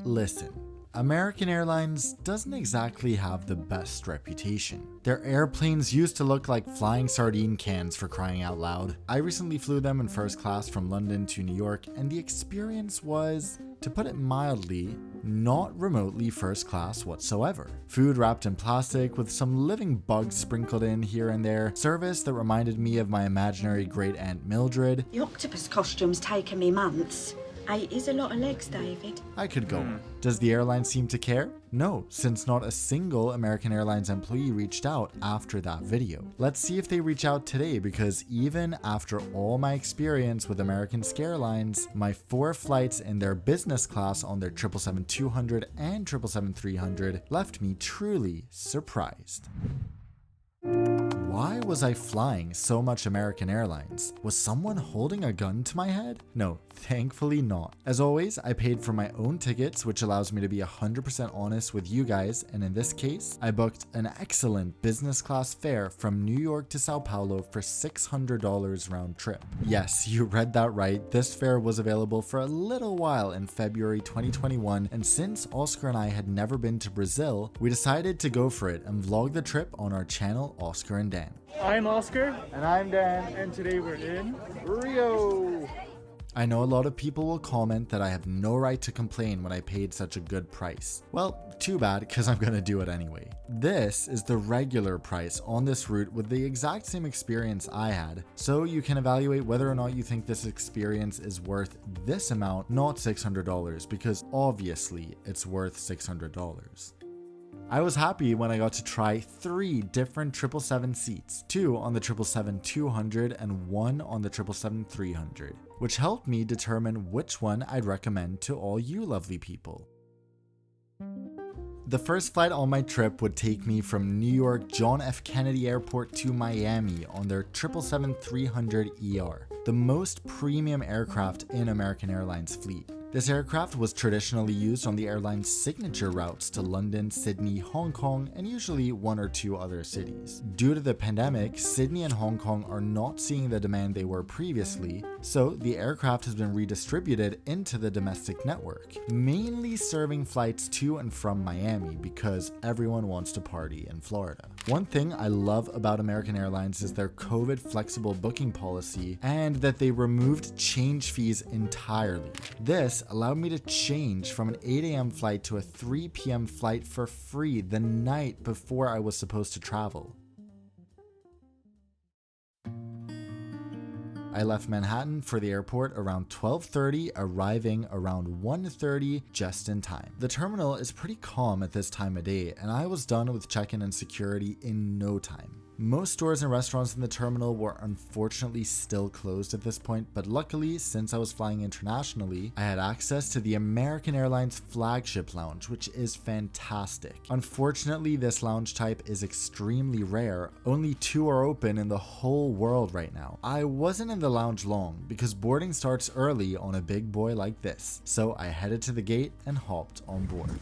Listen, American Airlines doesn't exactly have the best reputation. Their airplanes used to look like flying sardine cans, for crying out loud. I recently flew them in first class from London to New York, and the experience was, to put it mildly, not remotely first class whatsoever. Food wrapped in plastic with some living bugs sprinkled in here and there, service that reminded me of my imaginary great aunt Mildred. The octopus costume's taken me months. 8 is a lot of legs, David. I could go on. Does the airline seem to care? No, since not a single American Airlines employee reached out after that video. Let's see if they reach out today, because even after all my experience with American Airlines, my 4 flights in their business class on their 777-200 and 777-300 left me truly surprised. Why was I flying so much American Airlines? Was someone holding a gun to my head? No, thankfully not. As always, I paid for my own tickets, which allows me to be 100% honest with you guys, and in this case, I booked an excellent business class fare from New York to São Paulo for $600 round trip. Yes, you read that right. This fare was available for a little while in February 2021, and since Oscar and I had never been to Brazil, we decided to go for it and vlog the trip on our channel, Oscar and Dan. I'm Oscar. And I'm Dan. And today we're in Rio. I know a lot of people will comment that I have no right to complain when I paid such a good price. Well, too bad, because I'm gonna do it anyway. This is the regular price on this route with the exact same experience I had, so you can evaluate whether or not you think this experience is worth this amount, not $600, because obviously it's worth $600. I was happy when I got to try 3 different 777 seats, 2 on the 777-200 and 1 on the 777-300, which helped me determine which one I'd recommend to all you lovely people. The first flight on my trip would take me from New York John F. Kennedy Airport to Miami on their 777-300ER, the most premium aircraft in American Airlines fleet. This aircraft was traditionally used on the airline's signature routes to London, Sydney, Hong Kong, and usually 1 or 2 other cities. Due to the pandemic, Sydney and Hong Kong are not seeing the demand they were previously, so the aircraft has been redistributed into the domestic network, mainly serving flights to and from Miami because everyone wants to party in Florida. One thing I love about American Airlines is their COVID flexible booking policy and that they removed change fees entirely. This allowed me to change from an 8 a.m. flight to a 3 p.m. flight for free the night before I was supposed to travel. I left Manhattan for the airport around 12:30, arriving around 1:30 just in time. The terminal is pretty calm at this time of day, and I was done with check-in and security in no time. Most stores and restaurants in the terminal were unfortunately still closed at this point, but luckily, since I was flying internationally, I had access to the American Airlines Flagship Lounge, which is fantastic. Unfortunately, this lounge type is extremely rare. Only 2 are open in the whole world right now. I wasn't in the lounge long because boarding starts early on a big boy like this, so I headed to the gate and hopped on board.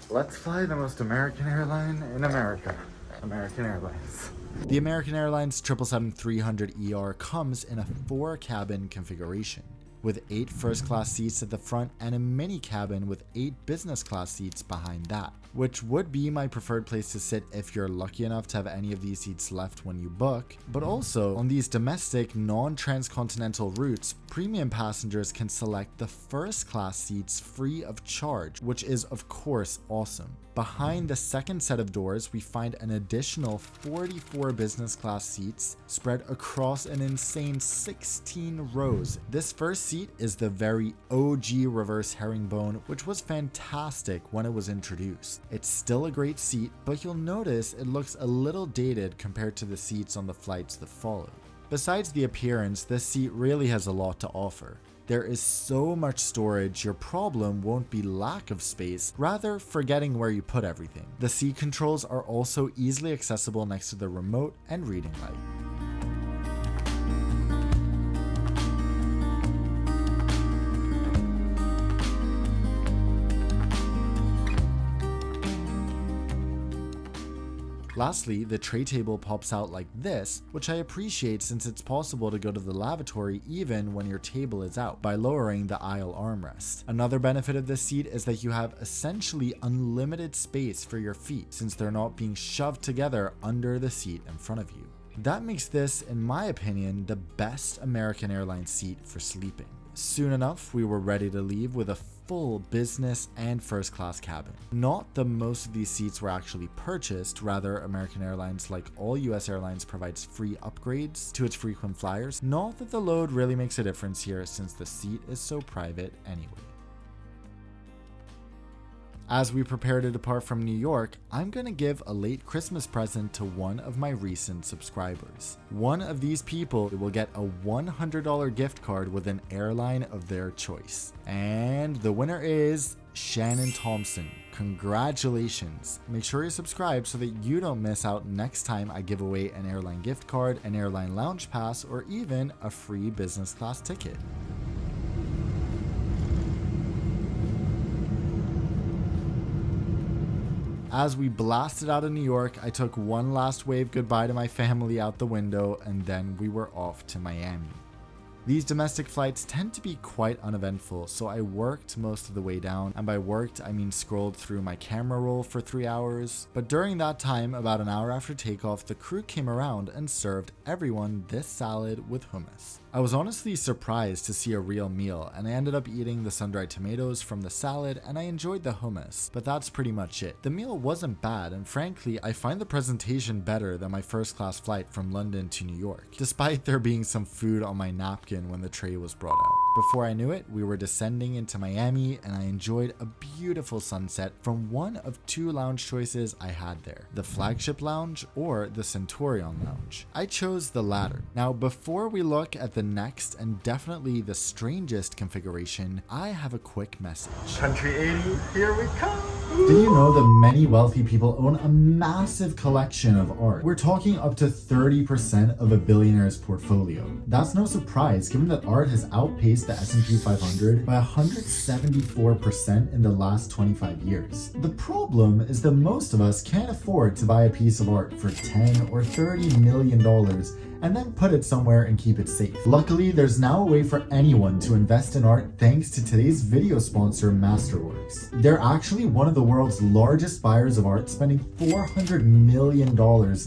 Let's fly the most American airline in America. American Airlines. The American Airlines 777-300ER comes in a 4-cabin configuration, with 8 first-class seats at the front and a mini cabin with 8 business-class seats behind that, which would be my preferred place to sit if you're lucky enough to have any of these seats left when you book. But also, on these domestic, non-transcontinental routes, premium passengers can select the first-class seats free of charge, which is of course awesome. Behind the second set of doors, we find an additional 44 business class seats spread across an insane 16 rows. This first seat is the very OG reverse herringbone, which was fantastic when it was introduced. It's still a great seat, but you'll notice it looks a little dated compared to the seats on the flights that followed. Besides the appearance, this seat really has a lot to offer. There is so much storage, your problem won't be lack of space, rather forgetting where you put everything. The seat controls are also easily accessible next to the remote and reading light. Lastly, the tray table pops out like this, which I appreciate since it's possible to go to the lavatory even when your table is out by lowering the aisle armrest. Another benefit of this seat is that you have essentially unlimited space for your feet since they're not being shoved together under the seat in front of you. That makes this, in my opinion, the best American Airlines seat for sleeping. Soon enough, we were ready to leave with a full business and first class cabin. Not that most of these seats were actually purchased, rather American Airlines, like all US airlines, provides free upgrades to its frequent flyers. Not that the load really makes a difference here since the seat is so private anyway. As we prepare to depart from New York, I'm gonna give a late Christmas present to one of my recent subscribers. One of these people will get a $100 gift card with an airline of their choice. And the winner is Shannon Thompson. Congratulations. Make sure you subscribe so that you don't miss out next time I give away an airline gift card, an airline lounge pass, or even a free business class ticket. As we blasted out of New York, I took one last wave goodbye to my family out the window, and then we were off to Miami. These domestic flights tend to be quite uneventful, so I worked most of the way down, and by worked I mean scrolled through my camera roll for 3 hours. But during that time, about an hour after takeoff, the crew came around and served everyone this salad with hummus. I was honestly surprised to see a real meal, and I ended up eating the sun-dried tomatoes from the salad, and I enjoyed the hummus, but that's pretty much it. The meal wasn't bad, and frankly, I find the presentation better than my first class flight from London to New York, despite there being some food on my napkin when the tray was brought out. Before I knew it, we were descending into Miami, and I enjoyed a beautiful sunset from one of 2 lounge choices I had there, the Flagship Lounge or the Centurion Lounge. I chose the latter. Now, before we look at the next and definitely the strangest configuration, I have a quick message. Country 80, here we come! Do you know that many wealthy people own a massive collection of art? We're talking up to 30% of a billionaire's portfolio. That's no surprise given that art has outpaced the S&P 500 by 174% in the last 25 years. The problem is that most of us can't afford to buy a piece of art for $10 or $30 million and then put it somewhere and keep it safe. Luckily, there's now a way for anyone to invest in art thanks to today's video sponsor, Masterworks. They're actually one of the world's largest buyers of art, spending $400 million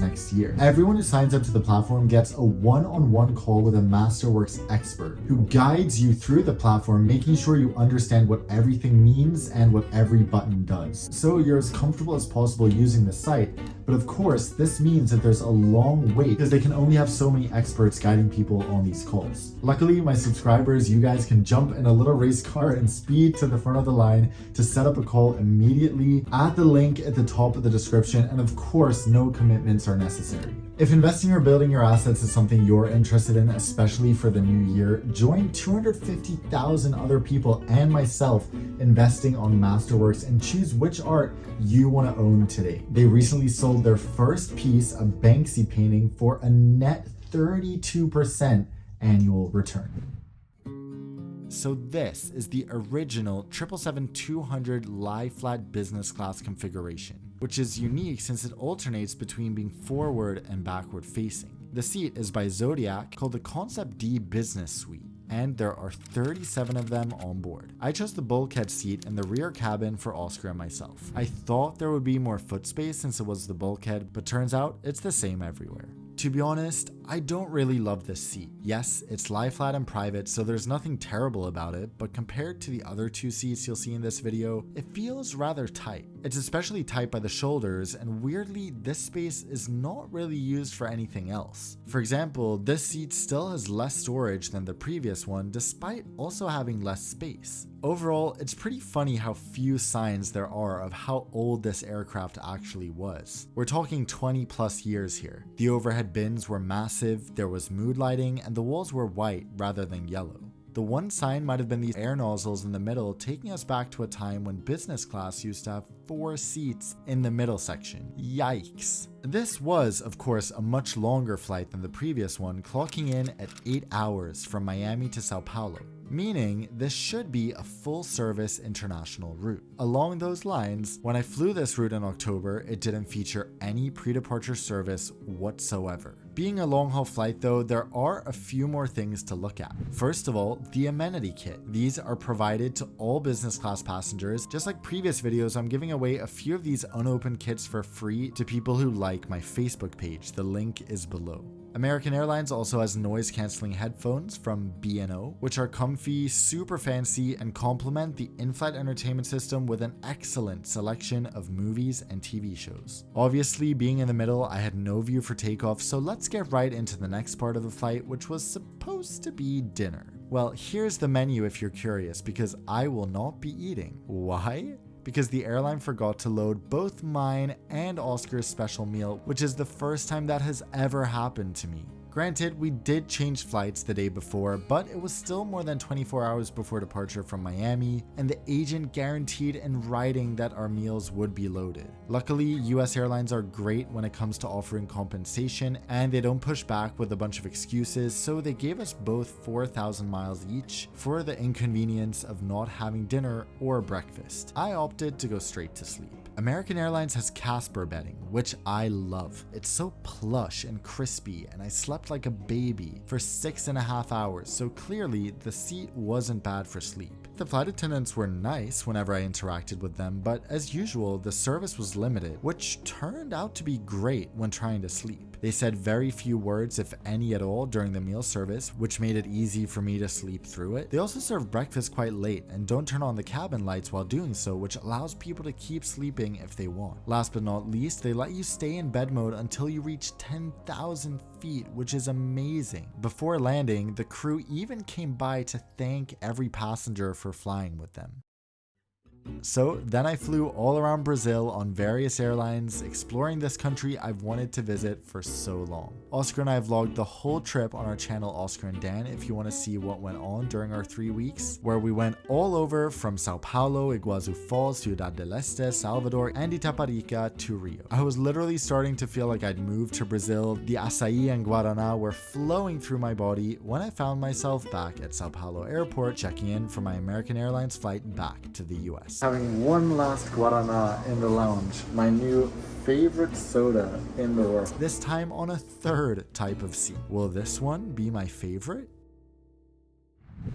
next year. Everyone who signs up to the platform gets a one-on-one call with a Masterworks expert who guides you through the platform, making sure you understand what everything means and what every button does. So you're as comfortable as possible using the site, but of course, this means that there's a long wait because they can only have so many experts guiding people on these calls. Luckily, my subscribers, you guys can jump in a little race car and speed to the front of the line to set up a call immediately at the link at the top of the description, and of course, no commitments are necessary. If investing or building your assets is something you're interested in, especially for the new year, join 250,000 other people and myself investing on Masterworks and choose which art you want to own today. They recently sold their first piece, a Banksy painting, for a net 32% annual return. So this is the original 777-200 lie flat business class configuration, which is unique since it alternates between being forward and backward facing. The seat is by Zodiac, called the Concept D Business Suite, and there are 37 of them on board. I chose the bulkhead seat in the rear cabin for Oscar and myself. I thought there would be more foot space since it was the bulkhead, but turns out it's the same everywhere. To be honest, I don't really love this seat. Yes, it's lie flat and private, so there's nothing terrible about it, but compared to the other 2 seats you'll see in this video, it feels rather tight. It's especially tight by the shoulders, and weirdly, this space is not really used for anything else. For example, this seat still has less storage than the previous one, despite also having less space. Overall, it's pretty funny how few signs there are of how old this aircraft actually was. We're talking 20 plus years here. The overhead bins were massive, there was mood lighting, and the walls were white rather than yellow. The one sign might have been these air nozzles in the middle, taking us back to a time when business class used to have 4 seats in the middle section. Yikes. This was, of course, a much longer flight than the previous one, clocking in at 8 hours from Miami to São Paulo. meaning this should be a full-service international route. Along those lines, when I flew this route in October, it didn't feature any pre-departure service whatsoever. Being a long-haul flight though, there are a few more things to look at. First of all, the Amenity Kit. These are provided to all business class passengers. Just like previous videos, I'm giving away a few of these unopened kits for free to people who like my Facebook page. The link is below. American Airlines also has noise-canceling headphones from B&O, which are comfy, super fancy, and complement the in-flight entertainment system with an excellent selection of movies and TV shows. Obviously, being in the middle, I had no view for takeoff, so let's get right into the next part of the flight, which was supposed to be dinner. Well, here's the menu if you're curious, because I will not be eating. Why? Because the airline forgot to load both mine and Oscar's special meal, which is the first time that has ever happened to me. Granted, we did change flights the day before, but it was still more than 24 hours before departure from Miami, and the agent guaranteed in writing that our meals would be loaded. Luckily, US airlines are great when it comes to offering compensation, and they don't push back with a bunch of excuses, so they gave us both 4,000 miles each for the inconvenience of not having dinner or breakfast. I opted to go straight to sleep. American Airlines has Casper bedding, which I love. It's so plush and crispy, and I slept like a baby for 6.5 hours, so clearly the seat wasn't bad for sleep. The flight attendants were nice whenever I interacted with them, but as usual, the service was limited, which turned out to be great when trying to sleep. They said very few words, if any at all, during the meal service, which made it easy for me to sleep through it. They also serve breakfast quite late and don't turn on the cabin lights while doing so, which allows people to keep sleeping if they want. Last but not least, they let you stay in bed mode until you reach 10,000 feet, which is amazing. Before landing, the crew even came by to thank every passenger for flying with them. So then I flew all around Brazil on various airlines, exploring this country I've wanted to visit for so long. Oscar and I vlogged the whole trip on our channel Oscar and Dan if you want to see what went on during our 3 weeks, where we went all over from São Paulo, Iguazu Falls, Ciudad del Este, Salvador, and Itaparica to Rio. I was literally starting to feel like I'd moved to Brazil. The acai and guaraná were flowing through my body when I found myself back at São Paulo airport checking in for my American Airlines flight back to the US. Having one last guaraná in the lounge, my new favorite soda in the world. This time on a third type of seat. Will this one be my favorite?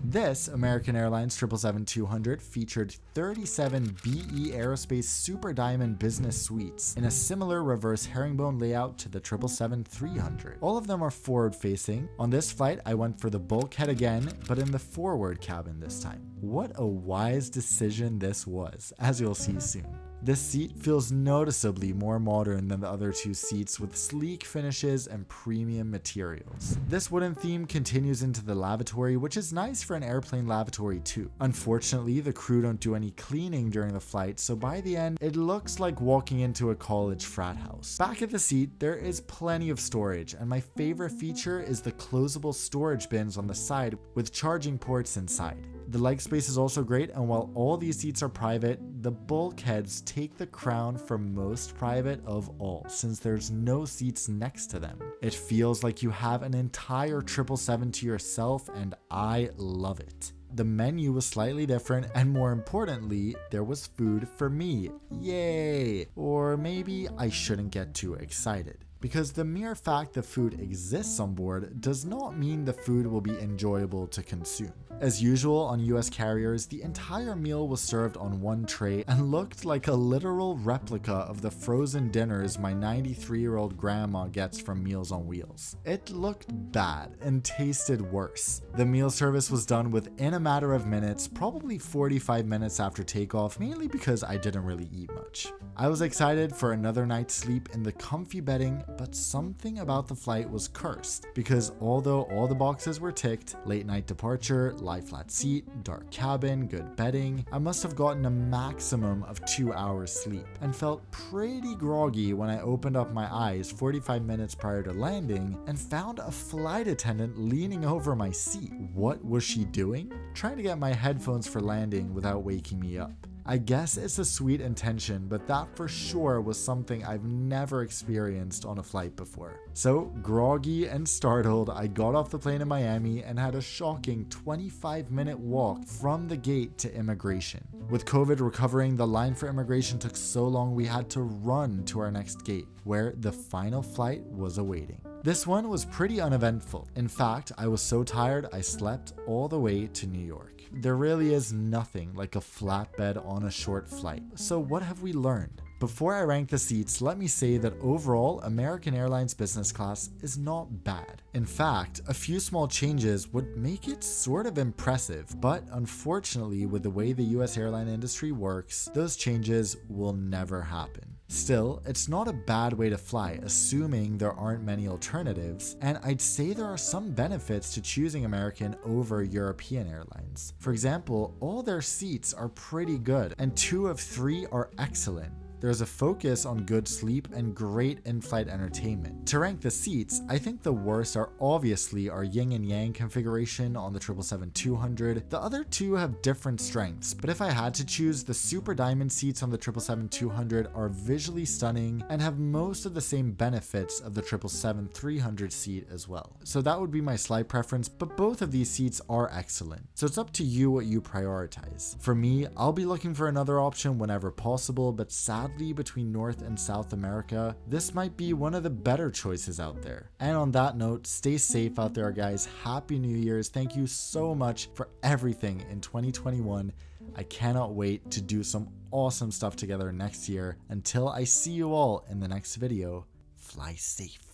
This American Airlines 777-200 featured 37 BE Aerospace Super Diamond Business Suites in a similar reverse herringbone layout to the 777-300. All of them are forward facing. On this flight, I went for the bulkhead again, but in the forward cabin this time. What a wise decision this was, as you'll see soon. This seat feels noticeably more modern than the other two seats with sleek finishes and premium materials. This wooden theme continues into the lavatory, which is nice for an airplane lavatory too. Unfortunately, the crew don't do any cleaning during the flight, so by the end, it looks like walking into a college frat house. Back at the seat, there is plenty of storage, and my favorite feature is the closable storage bins on the side with charging ports inside. The leg space is also great, and while all these seats are private, the bulkheads take the crown for most private of all, since there's no seats next to them. It feels like you have an entire 777 to yourself, and I love it. The menu was slightly different, and more importantly, there was food for me. Yay! Or maybe I shouldn't get too excited, because the mere fact that food exists on board does not mean the food will be enjoyable to consume. As usual on US carriers, the entire meal was served on one tray and looked like a literal replica of the frozen dinners my 93-year-old grandma gets from Meals on Wheels. It looked bad and tasted worse. The meal service was done within a matter of minutes, probably 45 minutes after takeoff, mainly because I didn't really eat much. I was excited for another night's sleep in the comfy bedding, but something about the flight was cursed, because although all the boxes were ticked, late night departure, lie flat seat, dark cabin, good bedding, I must have gotten a maximum of 2 hours sleep and felt pretty groggy when I opened up my eyes 45 minutes prior to landing and found a flight attendant leaning over my seat. What was she doing? Trying to get my headphones for landing without waking me up. I guess it's a sweet intention, but that for sure was something I've never experienced on a flight before. So, groggy and startled, I got off the plane in Miami and had a shocking 25-minute walk from the gate to immigration. With COVID recovering, the line for immigration took so long we had to run to our next gate, where the final flight was awaiting. This one was pretty uneventful. In fact, I was so tired I slept all the way to New York. There really is nothing like a flatbed on a short flight. So what have we learned? Before I rank the seats, let me say that overall, American Airlines Business Class is not bad. In fact, a few small changes would make it sort of impressive, but unfortunately, with the way the US airline industry works, those changes will never happen. Still, it's not a bad way to fly, assuming there aren't many alternatives, and I'd say there are some benefits to choosing American over European airlines. For example, all their seats are pretty good, and 2 of 3 are excellent. There's a focus on good sleep and great in-flight entertainment. To rank the seats, I think the worst are obviously our yin and yang configuration on the 777-200. The other 2 have different strengths, but if I had to choose, the Super Diamond seats on the 777-200 are visually stunning and have most of the same benefits of the 777-300 seat as well. So that would be my slight preference, but both of these seats are excellent. So it's up to you what you prioritize. For me, I'll be looking for another option whenever possible, but sadly, between North and South America, this might be one of the better choices out there. And on that note, stay safe out there, guys. Happy New Year's. Thank you so much for everything in 2021. I cannot wait to do some awesome stuff together next year. Until I see you all in the next video, fly safe.